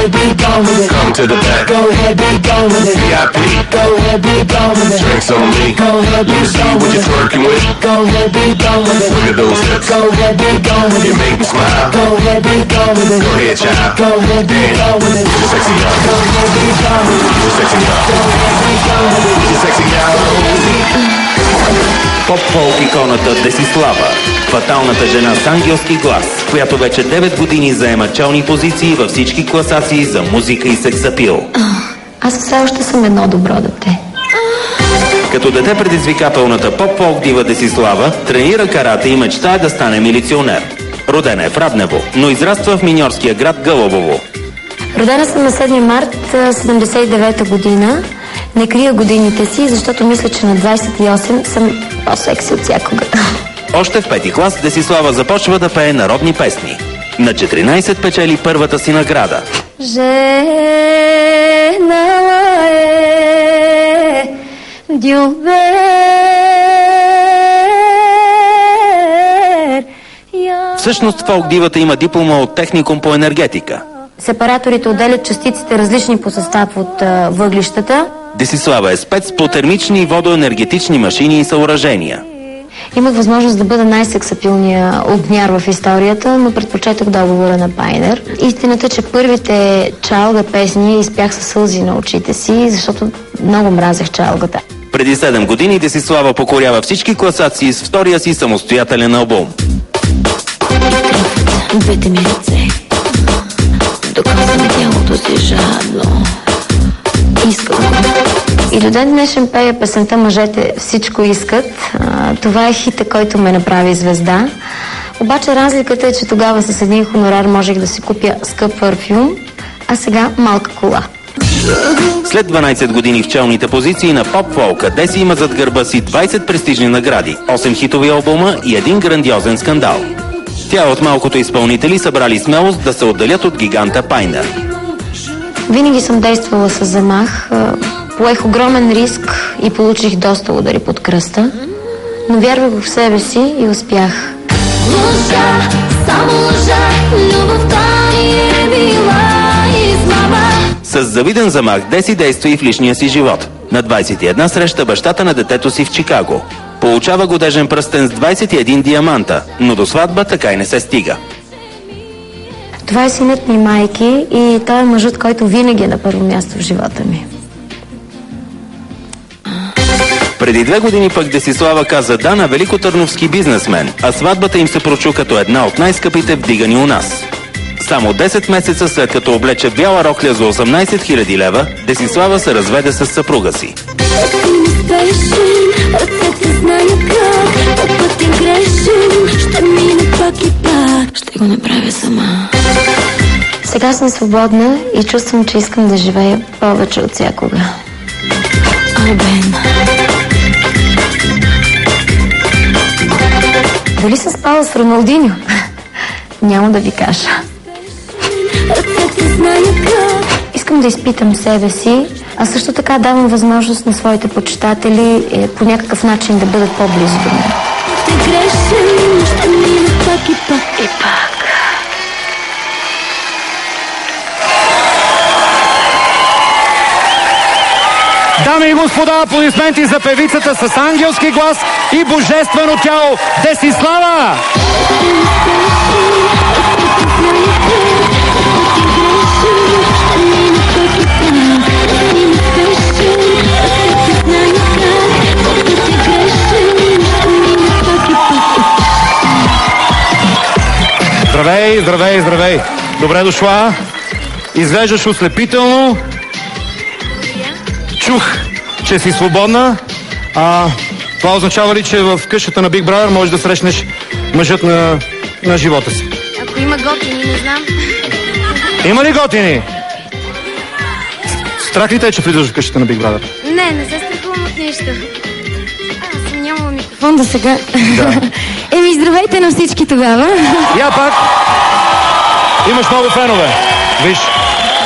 ahead, be gone with it. Come to the back. Go ahead, be gone with it. VIP. Go ahead, be gone with it. Drinks on me. Go ahead, be Let me see gone what with you're it. twerking with. Go ahead, be gone with it. Look at those hips. Go ahead, be gone with You it. make me smile. Go ahead, be gone with it. Go ahead, child. Go ahead, be gone with it. You're sexy, y'all. Go ahead, be gone with it. You're sexy, y'all. Go ahead, be gone with it. You're sexy, y'all. Поп-фолк иконата Десислава, фаталната жена с ангелски глас, която вече 9 години заема челни позиции във всички класации за музика и сексапил. Аз все още съм едно добро дете. Като дете предизвикателната поп-фолк дива Десислава тренира карате и мечтае да стане милиционер. Родена е в Раднево, но израства в миньорския град Гълъбово. Родена съм на 7 март 79-та година. Не крия годините си, защото мисля, че на 28 съм по-секси от всякога. Още в 5-ти клас Десислава започва да пее народни песни. На 14 печели първата си награда. Женала е дюбер. Всъщност фолк дивата има диплома от техникум по енергетика. Сепараторите отделят частиците различни по състав от въглищата. Десислава е спец по термични и водоенергетични машини и съоръжения. Имах възможност да бъда най-сексапилния огняр в историята, но предпочетох договора на Пайнер. Истината, че първите чалга песни изпях със сълзи на очите си, защото много мразех чалгата. Преди 7 години Десислава покорява всички класации с втория си самостоятелен албум. Двете ми ръце доказвам тялото си жадно. Искам го. И до ден днешен пея песента "Мъжете всичко искат". Това е хита, който ме направи звезда. Обаче разликата е, че тогава с един хонорар можех да си купя скъп парфюм, а сега малка кола. След 12 години в челните позиции на поп-фолка, Деси има зад гърба си 20 престижни награди, 8 хитови албума и един грандиозен скандал. Тя е от малкото изпълнители, събрали смелост да се отделят от гиганта Пайнер. Винаги съм действала с замах. Поех огромен риск и получих доста удари под кръста, но вярвах в себе си и успях. Лъжа, само лъжа, любовта ми е била измама. С завиден замах Деси действа и в личния си живот. На 21 среща бащата на детето си в Чикаго. Получава годежен пръстен с 21 диаманта, но до сватба така и не се стига. Това е синът ми, Майки, и той е мъжът, който винаги е на първо място в живота ми. Преди 2 години пък Десислава каза да на великотърновски бизнесмен, а сватбата им се прочу като една от най-скъпите вдигани у нас. Само 10 месеца след като облече бяла рокля за 18 000 лева, Десислава се разведе с съпруга си. Ще го направя сама. Сега съм свободна и чувствам, че искам да живея повече от всякога. Бен. Дали съм спала с Роналдиньо? Няма да ви кажа. Искам да изпитам себе си, а също така давам възможност на своите почитатели по някакъв начин да бъдат по-близо до мен. И пак. Дами и господа, аплодисменти за певицата с ангелски глас и божествено тяло Десислава! Здравей, здравей, здравей! Добре дошла! Изглеждаш ослепително. Чух, че си свободна. Това означава ли, че в къщата на Big Brother можеш да срещнеш мъжът на живота си? Ако има готини, не знам. Има ли готини? Страх ли те, че влизаш в къщата на Big Brother? Не се страхувам от нищо. Аз съм нямала микрофон до сега. Да. Здравейте на всички тогава. Я пак. Имаш много фенове. Виж.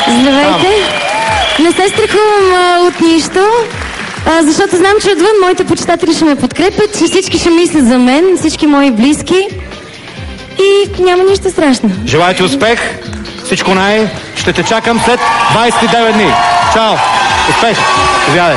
Здравейте. Не се страхувам от нищо, защото знам, че отвън моите почитатели ще ме подкрепят, че всички ще мислят за мен, всички мои близки и няма нищо страшно. Желая ти успех, всичко най-щастливо. Ще те чакам след 29 дни. Чао! Успех! Повядай!